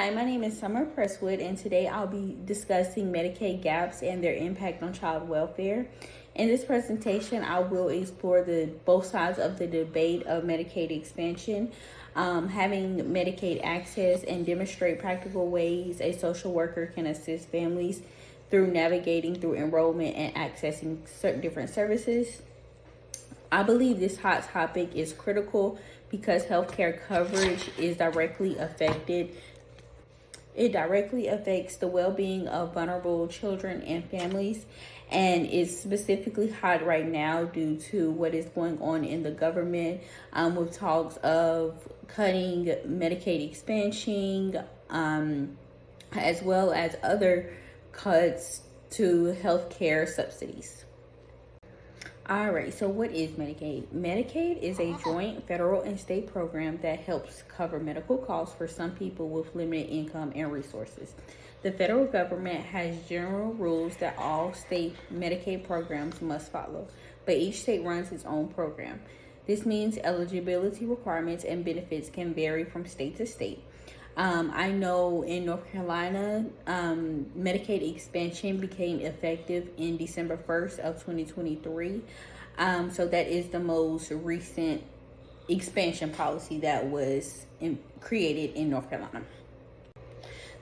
Hi, my name is Summer Presswood, and today I'll be discussing Medicaid gaps and their impact on child welfare. In this presentation, I will explore both sides of the debate of Medicaid expansion, having Medicaid access, and demonstrate practical ways a social worker can assist families through navigating through enrollment and accessing certain different services. I believe this hot topic is critical because healthcare coverage is directly affected. It directly affects the well-being of vulnerable children and families, and is specifically hot right now due to what is going on in the government, with talks of cutting Medicaid expansion, as well as other cuts to healthcare subsidies. All right, so what is Medicaid? Medicaid is a joint federal and state program that helps cover medical costs for some people with limited income and resources. The federal government has general rules that all state Medicaid programs must follow, but each state runs its own program. This means eligibility requirements and benefits can vary from state to state. I know in North Carolina, Medicaid expansion became effective in December 1st of 2023. So that is the most recent expansion policy that was created in North Carolina.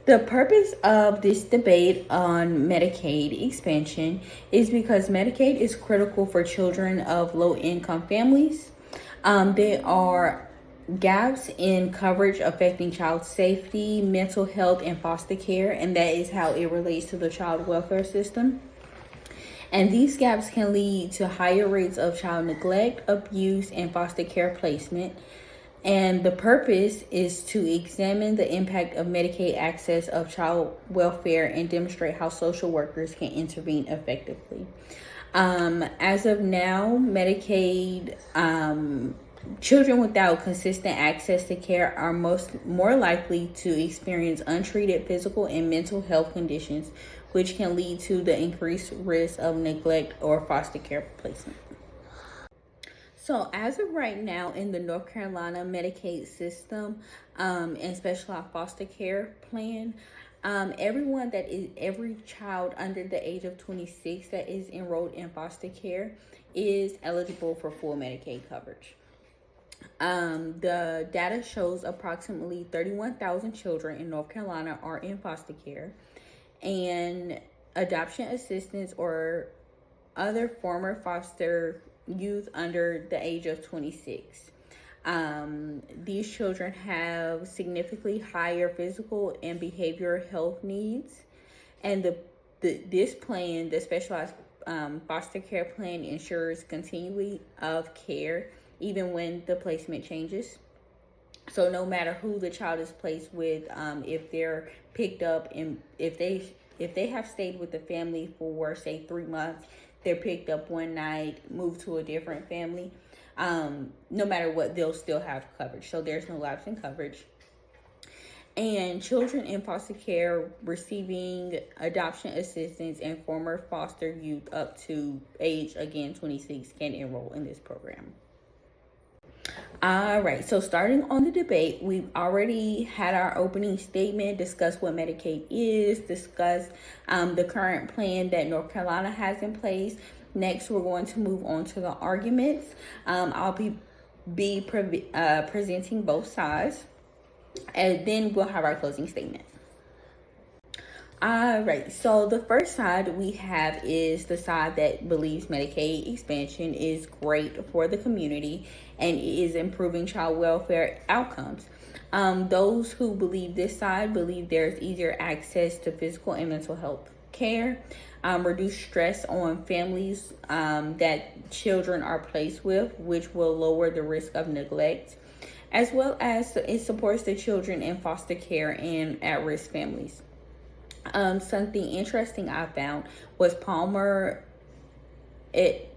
The purpose of this debate on Medicaid expansion is because Medicaid is critical for children of low-income families. There are gaps in coverage affecting child safety, mental health, and foster care, and that is how it relates to the child welfare system. And these gaps can lead to higher rates of child neglect, abuse, and foster care placement. And the purpose is to examine the impact of Medicaid access of child welfare and demonstrate how social workers can intervene effectively. As of now, Medicaid children without consistent access to care are more likely to experience untreated physical and mental health conditions, which can lead to the increased risk of neglect or foster care placement. So as of right now in the North Carolina Medicaid system and specialized foster care plan, every child under the age of 26 that is enrolled in foster care is eligible for full Medicaid coverage. The data shows approximately 31,000 children in North Carolina are in foster care, and adoption assistance or other former foster youth under the age of 26. These children have significantly higher physical and behavioral health needs, and this plan, the specialized foster care plan, ensures continuity of care even when the placement changes. So no matter who the child is placed with, if they're picked up and if they have stayed with the family for say 3 months, they're picked up one night, moved to a different family, no matter what, they'll still have coverage. So there's no lapse in coverage. And children in foster care receiving adoption assistance and former foster youth up to age, again, 26 can enroll in this program. All right, so starting on the debate, we've already had our opening statement, discussed what Medicaid is, discussed the current plan that North Carolina has in place. Next, we're going to move on to the arguments. I'll be presenting both sides, and then we'll have our closing statement. All right, so the first side we have is the side that believes Medicaid expansion is great for the community and is improving child welfare outcomes. Those who believe this side believe there's easier access to physical and mental health care, reduce stress on families that children are placed with, which will lower the risk of neglect, as well as it supports the children in foster care and at-risk families. Something interesting I found was Palmer et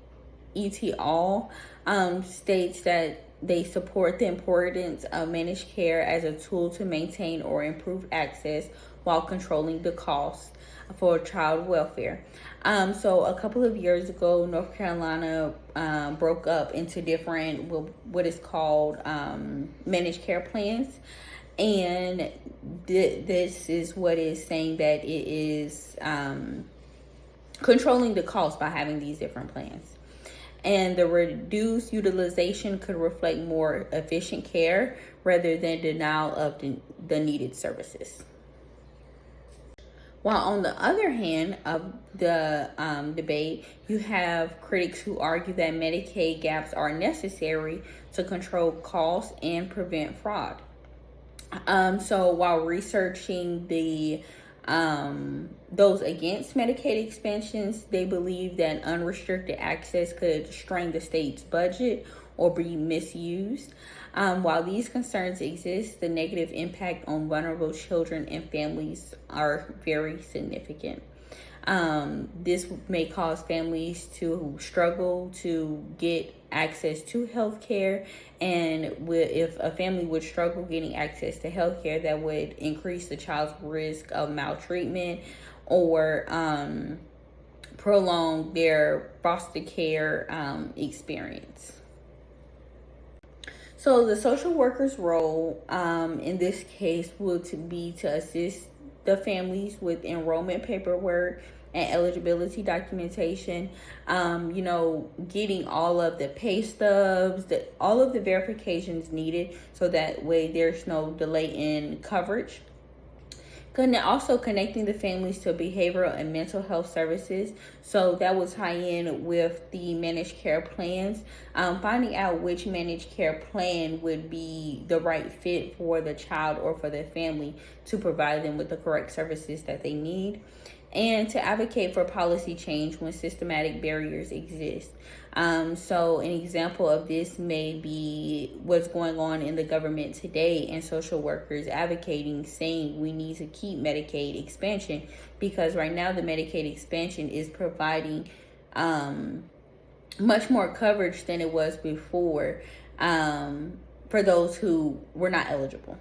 al. States that they support the importance of managed care as a tool to maintain or improve access while controlling the costs for child welfare. So a couple of years ago, North Carolina broke up into different what is called managed care plans. And this is what is saying that it is controlling the cost by having these different plans. And the reduced utilization could reflect more efficient care rather than denial of the needed services. While on the other hand of the debate, you have critics who argue that Medicaid gaps are necessary to control costs and prevent fraud. So while researching the those against Medicaid expansions, they believe that unrestricted access could strain the state's budget or be misused. While these concerns exist, the negative impact on vulnerable children and families are very significant. This may cause families to struggle to get access to health care, and if a family would struggle getting access to health care, that would increase the child's risk of maltreatment or prolong their foster care experience. So the social worker's role in this case would be to assist the families with enrollment paperwork and eligibility documentation, getting all of the pay stubs, all of the verifications needed, so that way there's no delay in coverage. Also connecting the families to behavioral and mental health services. So that will tie in with the managed care plans. Finding out which managed care plan would be the right fit for the child or for the family to provide them with the correct services that they need. And to advocate for policy change when systematic barriers exist. So an example of this may be what's going on in the government today, and social workers advocating, saying we need to keep Medicaid expansion, because right now the Medicaid expansion is providing much more coverage than it was before for those who were not eligible.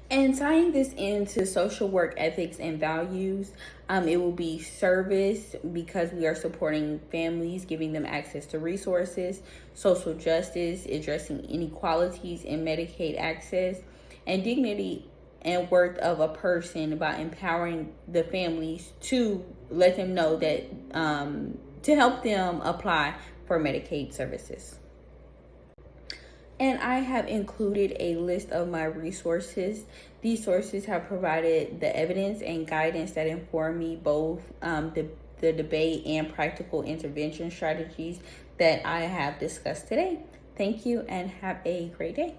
And tying this into social work ethics and values, it will be service, because we are supporting families, giving them access to resources; social justice, addressing inequalities in Medicaid access; and dignity and worth of a person by empowering the families to let them know that to help them apply for Medicaid services. And I have included a list of my resources. These sources have provided the evidence and guidance that inform me both the debate and practical intervention strategies that I have discussed today. Thank you and have a great day.